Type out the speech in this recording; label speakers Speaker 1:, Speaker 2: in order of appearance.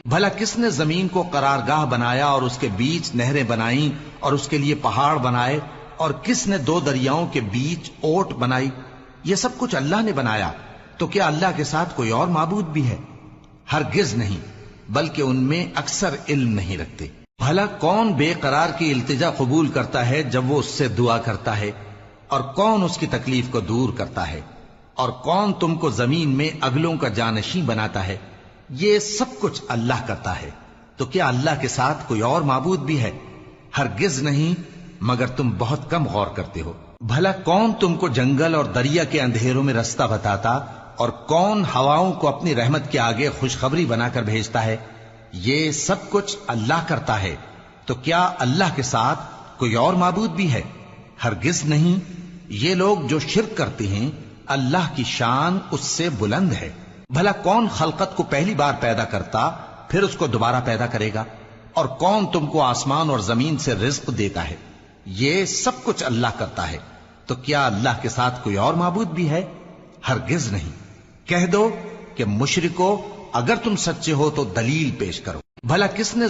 Speaker 1: بھلا کس نے زمین کو قرارگاہ بنایا اور اس کے بیچ نہریں بنائیں اور اس کے لیے پہاڑ بنائے، اور کس نے دو دریاؤں کے بیچ اوٹ بنائی؟ یہ سب کچھ اللہ نے بنایا، تو کیا اللہ کے ساتھ کوئی اور معبود بھی ہے؟ ہرگز نہیں، بلکہ ان میں اکثر علم نہیں رکھتے۔ بھلا کون بے قرار کی التجا قبول کرتا ہے جب وہ اس سے دعا کرتا ہے، اور کون اس کی تکلیف کو دور کرتا ہے، اور کون تم کو زمین میں اگلوں کا جانشین بناتا ہے؟ یہ سب کچھ اللہ کرتا ہے، تو کیا اللہ کے ساتھ کوئی اور معبود بھی ہے؟ ہرگز نہیں، مگر تم بہت کم غور کرتے ہو۔ بھلا کون تم کو جنگل اور دریا کے اندھیروں میں رستہ بتاتا، اور کون ہواؤں کو اپنی رحمت کے آگے خوشخبری بنا کر بھیجتا ہے؟ یہ سب کچھ اللہ کرتا ہے، تو کیا اللہ کے ساتھ کوئی اور معبود بھی ہے؟ ہرگز نہیں۔ یہ لوگ جو شرک کرتے ہیں، اللہ کی شان اس سے بلند ہے۔ بھلا کون خلقت کو پہلی بار پیدا کرتا پھر اس کو دوبارہ پیدا کرے گا؟ اور کون تم کو آسمان اور زمین سے رزق دیتا ہے؟ یہ سب کچھ اللہ کرتا ہے، تو کیا اللہ کے ساتھ کوئی اور معبود بھی ہے؟ ہرگز نہیں۔ کہہ دو کہ مشرکو، اگر تم سچے ہو تو دلیل پیش کرو۔ بھلا کس نے